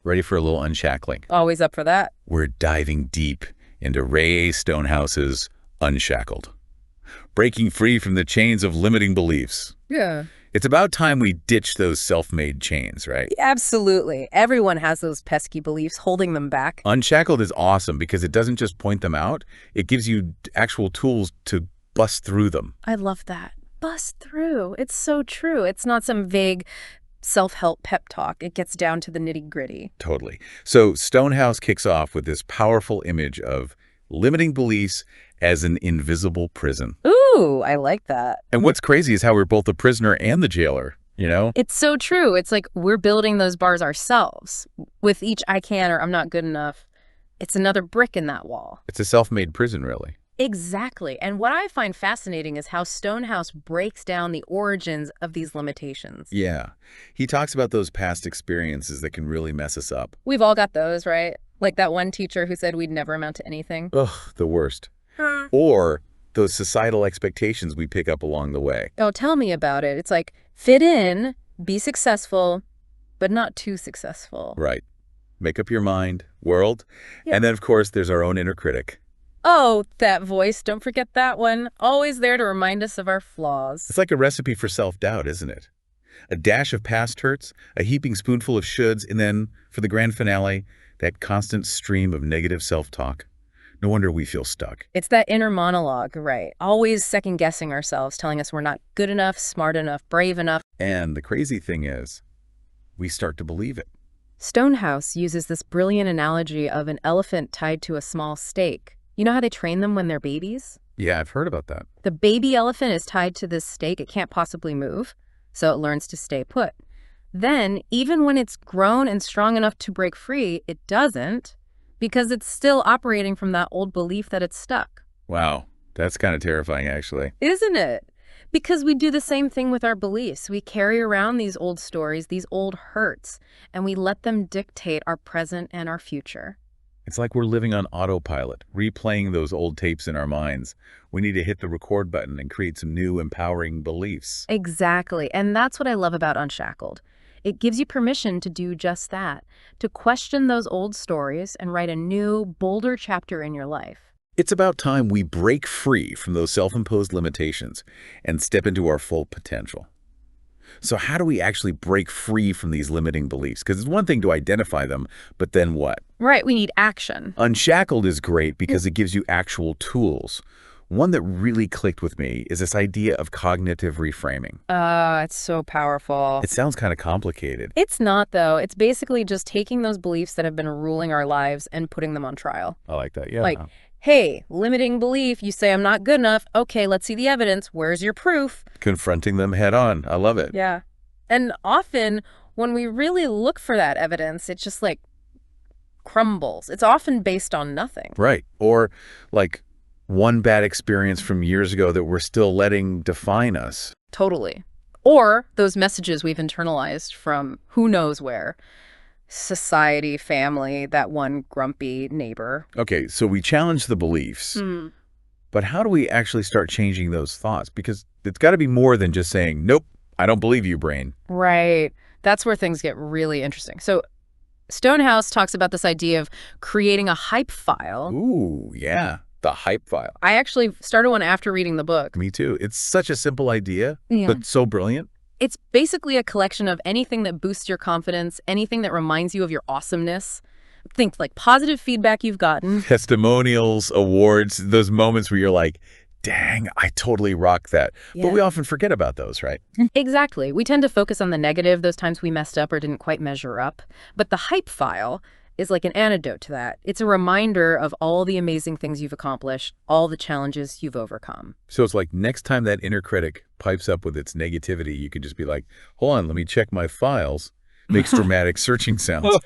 Ready for a little unshackling? Always up for that. We're diving deep into Rae A. Stonehouse's Unshackled, breaking free from the chains of limiting beliefs. Yeah. It's about time we ditch those self-made chains, right? Absolutely. Everyone has those pesky beliefs holding them back. Unshackled is awesome because it doesn't just point them out, it gives you actual tools to bust through them. I love that. Bust through. It's so true. It's not some vague self-help pep talk. It gets down to the nitty-gritty. Totally. So Stonehouse kicks off with this powerful image of limiting beliefs as an invisible prison. Ooh, I like that. And what's crazy is how we're both the prisoner and the jailer, you know? It's so true. It's like we're building those bars ourselves. With each I can or I'm not good enough, it's another brick in that wall. It's a self-made prison, really. Exactly. And what I find fascinating is how Stonehouse breaks down the origins of these limitations. Yeah. He talks about those past experiences that can really mess us up. We've all got those, right? Like that one teacher who said we'd never amount to anything. Ugh, the worst. Or those societal expectations we pick up along the way. Oh, tell me about it. It's like fit in, be successful, but not too successful. Right. Make up your mind, world. Yeah. And then, of course, there's our own inner critic. Oh, that voice. Don't forget that one. Always there to remind us of our flaws. It's like a recipe for self-doubt, isn't it? A dash of past hurts, a heaping spoonful of shoulds, and then, for the grand finale, that constant stream of negative self-talk. No wonder we feel stuck. It's that inner monologue, right? Always second-guessing ourselves, telling us we're not good enough, smart enough, brave enough. And the crazy thing is, we start to believe it. Stonehouse uses this brilliant analogy of an elephant tied to a small stake. You know how they train them when they're babies? Yeah, I've heard about that. The baby elephant is tied to this stake. It can't possibly move, so it learns to stay put. Then, even when it's grown and strong enough to break free, it doesn't, because it's still operating from that old belief that it's stuck. Wow, that's kind of terrifying, actually. Isn't it? Because we do the same thing with our beliefs. We carry around these old stories, these old hurts, and we let them dictate our present and our future. It's like we're living on autopilot, replaying those old tapes in our minds. We need to hit the record button and create some new, empowering beliefs. Exactly. And that's what I love about Unshackled. It gives you permission to do just that, to question those old stories and write a new, bolder chapter in your life. It's about time we break free from those self-imposed limitations and step into our full potential. So how do we actually break free from these limiting beliefs? Because it's one thing to identify them, but then what? Right, we need action. Unshackled is great because it gives you actual tools. One that really clicked with me is this idea of cognitive reframing. It's so powerful. It sounds kind of complicated. It's not, though. It's basically just taking those beliefs that have been ruling our lives and putting them on trial. I like that, yeah. Like, hey, limiting belief, you say I'm not good enough. Okay, let's see the evidence. Where's your proof? Confronting them head on. I love it. Yeah. And often when we really look for that evidence, it just like crumbles. It's often based on nothing. Right. Or like one bad experience from years ago that we're still letting define us. Totally. Or those messages we've internalized from who knows where. Society, family, that one grumpy neighbor. Okay, so we challenge the beliefs, but how do we actually start changing those thoughts? Because it's got to be more than just saying, nope, I don't believe you, brain. Right. That's where things get really interesting. So Stonehouse talks about this idea of creating a hype file. Ooh, yeah, the hype file. I actually started one after reading the book. Me too. It's such a simple idea, Yeah. but so brilliant. It's basically a collection of anything that boosts your confidence, anything that reminds you of your awesomeness. Think like positive feedback you've gotten. Testimonials, awards, those moments where you're like, dang, I totally rock that. Yeah. But we often forget about those, right? Exactly. We tend to focus on the negative, those times we messed up or didn't quite measure up. But the hype file is like an antidote to that. It's a reminder of all the amazing things you've accomplished, all the challenges you've overcome. So it's like next time that inner critic pipes up with its negativity, you can just be like, hold on, let me check my files. Makes dramatic searching sounds.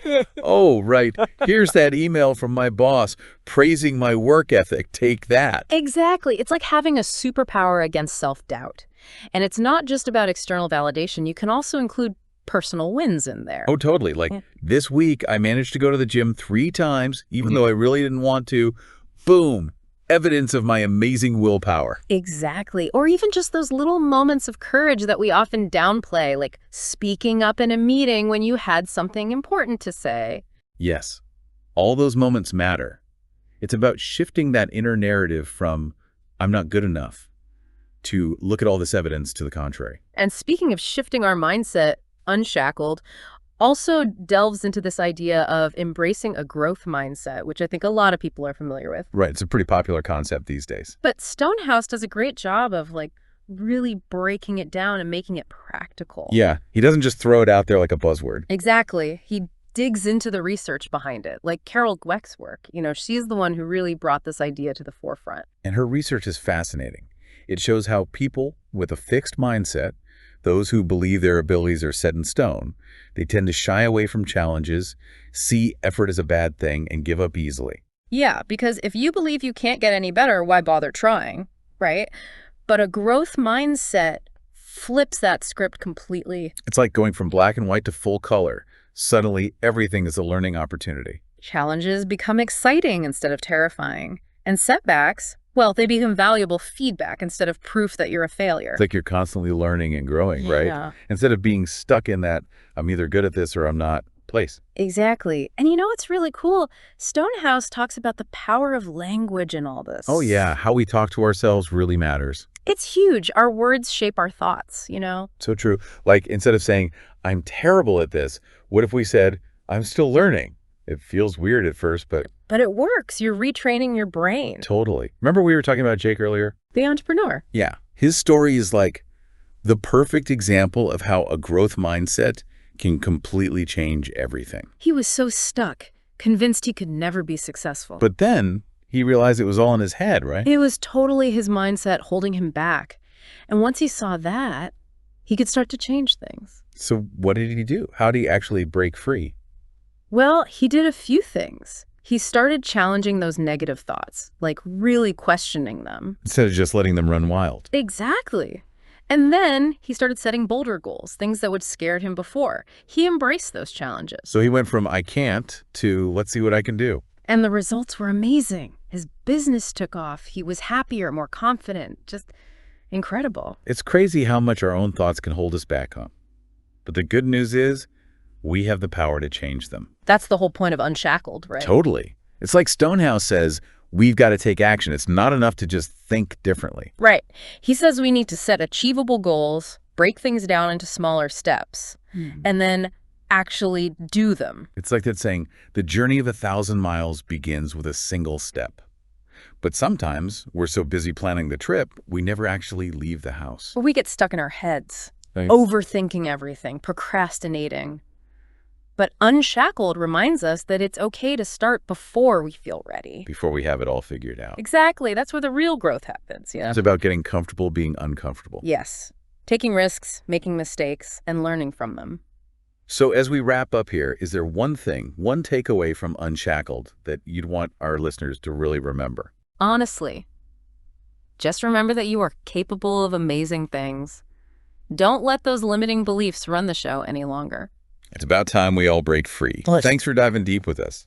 Oh, right. Here's that email from my boss praising my work ethic. Take that. Exactly. It's like having a superpower against self-doubt. And it's not just about external validation. You can also include personal wins in there. Oh, totally. Like this week, I managed to go to the gym 3 times, even though I really didn't want to. Boom. Evidence of my amazing willpower. Exactly. Or even just those little moments of courage that we often downplay, like speaking up in a meeting when you had something important to say. Yes, all those moments matter. It's about shifting that inner narrative from, I'm not good enough, to look at all this evidence to the contrary. And speaking of shifting our mindset, Unshackled also delves into this idea of embracing a growth mindset, which I think a lot of people are familiar with. Right, it's a pretty popular concept these days. But Stonehouse does a great job of really breaking it down and making it practical. Yeah, he doesn't just throw it out there like a buzzword. Exactly. He digs into the research behind it, like Carol Dweck's work. She's the one who really brought this idea to the forefront. And her research is fascinating. It shows how people with a fixed mindset, those who believe their abilities are set in stone, they tend to shy away from challenges, see effort as a bad thing, and give up easily. Yeah, because if you believe you can't get any better, why bother trying, right? But a growth mindset flips that script completely. It's like going from black and white to full color. Suddenly, everything is a learning opportunity. Challenges become exciting instead of terrifying. And setbacks, well, they become valuable feedback instead of proof that you're a failure. It's like you're constantly learning and growing, right? Yeah. Instead of being stuck in that, I'm either good at this or I'm not place. Exactly. And what's really cool? Stonehouse talks about the power of language in all this. Oh yeah, how we talk to ourselves really matters. It's huge. Our words shape our thoughts, So true. Like instead of saying, I'm terrible at this, what if we said, I'm still learning? It feels weird at first, but it works. You're retraining your brain. totally. Remember we were talking about Jake earlier? The entrepreneur. Yeah. His story is like the perfect example of how a growth mindset can completely change everything. He was so stuck, convinced he could never be successful. But then he realized it was all in his head, right? It was totally his mindset holding him back. And once he saw that, he could start to change things. So what did he do? How did he actually break free? Well, he did a few things. He started challenging those negative thoughts, like really questioning them. Instead of just letting them run wild. Exactly. And then he started setting bolder goals, things that would scared him before. He embraced those challenges. So he went from I can't to let's see what I can do. And the results were amazing. His business took off. He was happier, more confident, just incredible. It's crazy how much our own thoughts can hold us back, huh? But the good news is we have the power to change them. That's the whole point of Unshackled, right? Totally. It's like Stonehouse says, we've got to take action. It's not enough to just think differently. Right. He says we need to set achievable goals, break things down into smaller steps, and then actually do them. It's like that saying, the journey of 1,000 miles begins with a single step. But sometimes we're so busy planning the trip, we never actually leave the house. But we get stuck in our heads, Right. overthinking everything, procrastinating. But Unshackled reminds us that it's okay to start before we feel ready. Before we have it all figured out. Exactly. That's where the real growth happens, It's about getting comfortable being uncomfortable. Yes. Taking risks, making mistakes, and learning from them. So as we wrap up here, is there one thing, one takeaway from Unshackled that you'd want our listeners to really remember? Honestly, just remember that you are capable of amazing things. Don't let those limiting beliefs run the show any longer. It's about time we all break free. Let's- Thanks for diving deep with us.